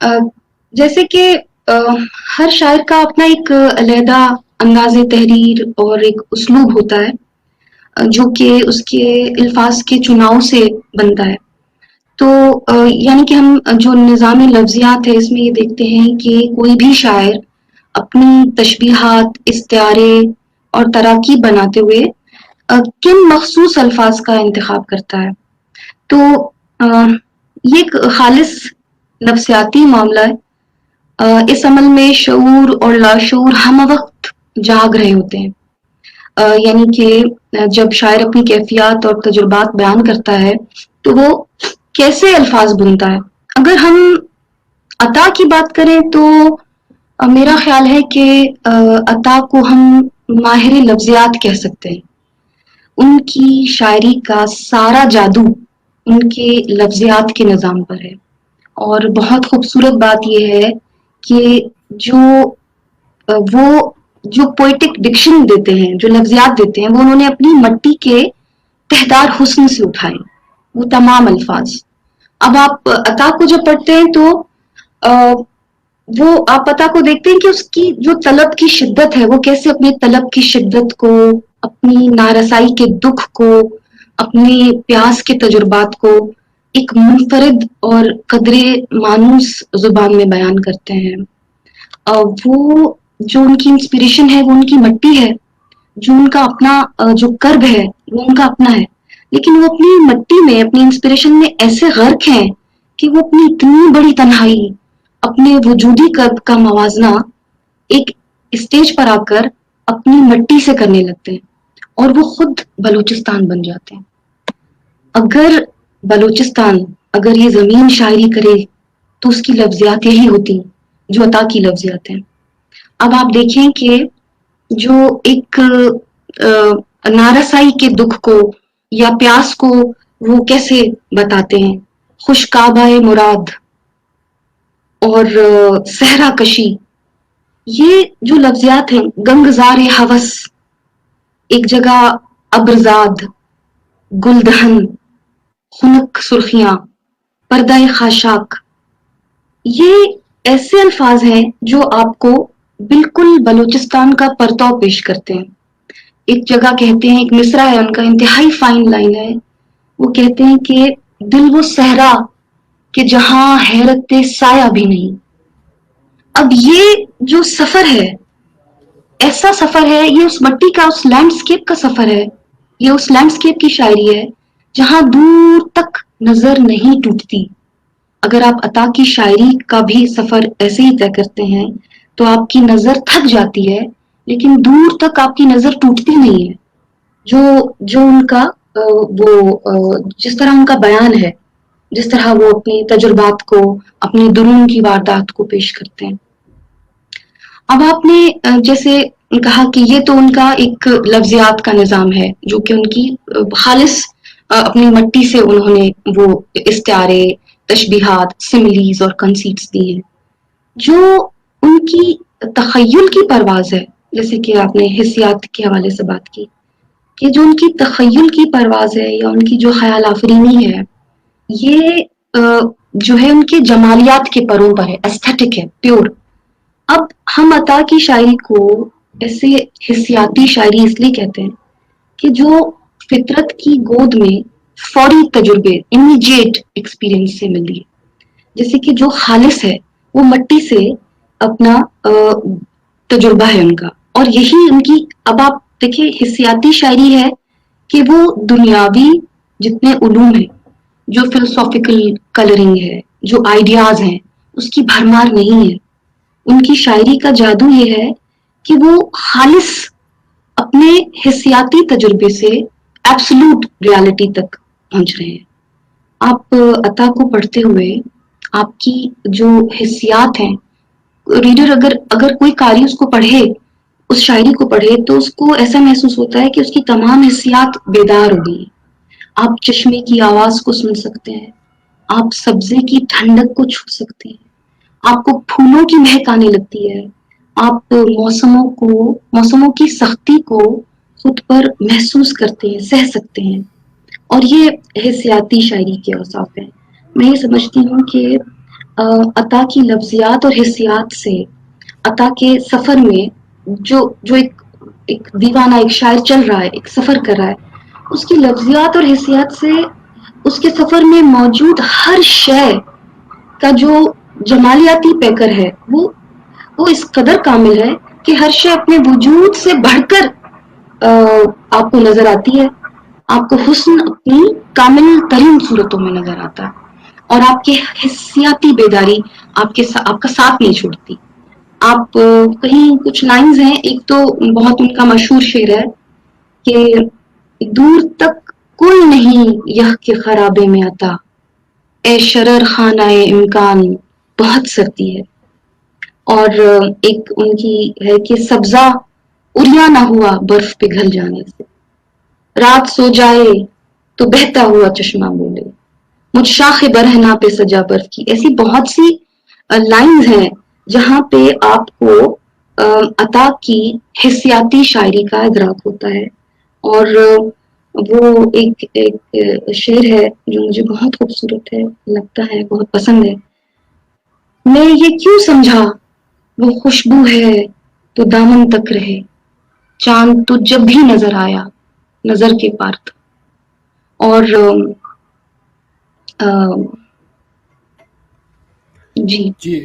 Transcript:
آ، جیسے کہ آ، ہر شاعر کا اپنا ایک علیحدہ انداز تحریر اور ایک اسلوب ہوتا ہے، جو کہ اس کے الفاظ کے چناؤ سے بنتا ہے۔ تو یعنی کہ ہم جو نظام لفظیات ہے اس میں یہ دیکھتے ہیں کہ کوئی بھی شاعر اپنی تشبیہات، استعارے اور تراکیب بناتے ہوئے کن مخصوص الفاظ کا انتخاب کرتا ہے۔ تو یہ ایک خالص نفسیاتی معاملہ ہے۔ اس عمل میں شعور اور لاشعور ہم وقت جاگ رہے ہوتے ہیں۔ یعنی کہ جب شاعر اپنی کیفیات اور تجربات بیان کرتا ہے تو وہ کیسے الفاظ بنتا ہے۔ اگر ہم عطا کی بات کریں تو میرا خیال ہے کہ عطا کو ہم ماہر لفظیات کہہ سکتے ہیں۔ ان کی شاعری کا سارا جادو ان کے لفظیات کے نظام پر ہے، اور بہت خوبصورت بات یہ ہے کہ جو وہ جو پوئٹک ڈکشن دیتے ہیں، جو لفظیات دیتے ہیں، وہ انہوں نے اپنی مٹی کے تہدار حسن سے اٹھائے، وہ تمام الفاظ۔ اب آپ عطا کو جب پڑھتے ہیں تو وہ آپ عطا کو دیکھتے ہیں کہ اس کی جو طلب کی شدت ہے، وہ کیسے اپنی طلب کی شدت کو، اپنی نارسائی کے دکھ کو، اپنے پیاس کے تجربات کو ایک منفرد اور قدرے مانوس زبان میں بیان کرتے ہیں۔ وہ جو ان کی انسپریشن ہے وہ ان کی مٹی ہے، جو ان کا اپنا جو کرب ہے وہ ان کا اپنا ہے، لیکن وہ اپنی مٹی میں، اپنی انسپریشن میں ایسے غرق ہیں کہ وہ اپنی اتنی بڑی تنہائی، اپنے وجودی کرب کا موازنہ ایک اسٹیج پر آ کر اپنی مٹی سے کرنے لگتے ہیں، اور وہ خود بلوچستان بن جاتے ہیں۔ اگر بلوچستان، اگر یہ زمین شاعری کرے تو اس کی لفظیات یہی ہوتی جو عطا کی لفظیات ہیں۔ اب آپ دیکھیں کہ جو ایک نارسائی کے دکھ کو یا پیاس کو وہ کیسے بتاتے ہیں، خوشکابہ مراد اور صحرا کشی، یہ جو لفظیات ہیں، گنگزار ہوس، ایک جگہ ابرزاد، گلدہن، خنک سرخیاں، پردہ خاشاک، یہ ایسے الفاظ ہیں جو آپ کو بالکل بلوچستان کا پرتو پیش کرتے ہیں۔ ایک جگہ کہتے ہیں، ایک مصرع ہے ان کا، انتہائی فائن لائن ہے، وہ کہتے ہیں کہ دل وہ صحرا کہ جہاں حیرت سایہ بھی نہیں۔ اب یہ جو سفر ہے، ایسا سفر ہے، یہ اس مٹی کا، اس لینڈسکیپ کا سفر ہے، یہ اس لینڈسکیپ کی شاعری ہے جہاں دور تک نظر نہیں ٹوٹتی۔ اگر آپ عطا کی شاعری کا بھی سفر ایسے ہی طے کرتے ہیں تو آپ کی نظر تھک جاتی ہے، لیکن دور تک آپ کی نظر ٹوٹتی نہیں ہے۔ جو ان کا وہ جس طرح ان کا بیان ہے، جس طرح وہ اپنی تجربات کو، اپنی درون کی واردات کو پیش کرتے ہیں۔ اب آپ نے جیسے کہا کہ یہ تو ان کا ایک لفظیات کا نظام ہے، جو کہ ان کی خالص اپنی مٹی سے انہوں نے وہ استعارے، تشبیہات، سملیز اور کنسیٹس دی ہیں۔ جو ان کی تخیل کی پرواز ہے، جیسے کہ آپ نے حسیات کے حوالے سے بات کی، کہ جو ان کی تخیل کی پرواز ہے یا ان کی جو خیال آفرینی ہے، یہ جو ہے ان کے جمالیات کے پروں پر ہے، ایستھیٹک ہے، پیور۔ اب ہم عطا کی شاعری کو ایسے حسیاتی شاعری اس لیے کہتے ہیں کہ جو فطرت کی گود میں فوری تجربے، امیجیٹ ایکسپیرینس سے ملی ہے، جیسے کہ جو خالص ہے وہ مٹی سے اپنا تجربہ ہے ان کا، اور یہی ان کی، اب آپ دیکھیں حسیاتی شاعری ہے کہ وہ دنیاوی جتنے علوم ہیں، جو فلسافیکل کلرنگ ہے، جو آئیڈیاز ہیں، اس کی بھرمار نہیں ہے۔ ان کی شاعری کا جادو یہ ہے کہ وہ خالص اپنے حسیاتی تجربے سے ایبسلوٹ ریالٹی تک پہنچ رہے ہیں۔ آپ عطا کو پڑھتے ہوئے آپ کی جو حسیات ہیں، ریڈر اگر کوئی قاری اس کو پڑھے، اس شاعری کو پڑھے، تو اس کو ایسا محسوس ہوتا ہے کہ اس کی تمام حسیات بیدار ہو گئی۔ آپ چشمے کی آواز کو سن سکتے ہیں، آپ سبزے کی ٹھنڈک کو چھو سکتے ہیں، آپ کو پھولوں کی مہک آنے لگتی ہے، آپ موسموں کی سختی کو خود پر محسوس کرتے ہیں، سہ سکتے ہیں، اور یہ حسیاتی شاعری کے اوصاف ہیں۔ میں یہ سمجھتی ہوں کہ عطا کی لفظیات اور حسیات سے عطا کے سفر میں جو ایک دیوانہ، ایک شاعر چل رہا ہے، ایک سفر کر رہا ہے، اس کی لفظیات اور حسیات سے اس کے سفر میں موجود ہر شے کا جو جمالیاتی پیکر ہے وہ اس قدر کامل ہے کہ ہر شے اپنے وجود سے بڑھ کر آپ کو نظر آتی ہے. آپ کو حسن اپنی کامل ترین صورتوں میں نظر آتا ہے، اور آپ کی حسیاتی بیداری آپ کا ساتھ نہیں چھوڑتی. آپ کہیں کچھ لائنز ہیں، ایک تو بہت ان کا مشہور شعر ہے کہ دور تک کوئی نہیں یہ کہ خرابے میں عطا، اے شرر خانہ امکان بہت سردی ہے. اور ایک ان کی ہے کہ سبزہ اریا نہ ہوا برف پگھل جانے سے، رات سو جائے تو بہتا ہوا چشمہ بولے، مجھ شاخ برہنا پہ سجا برف کی. ایسی بہت سی لائنز ہیں جہاں پہ آپ کو عطا کی حسیاتی شاعری کا ادراک ہوتا ہے. اور وہ ایک شعر ہے جو مجھے بہت خوبصورت ہے، لگتا ہے بہت پسند ہے. میں یہ کیوں سمجھا وہ خوشبو ہے تو دامن تک رہے، چاند تو جب بھی نظر آیا نظر کے پار تھا. اور جی جی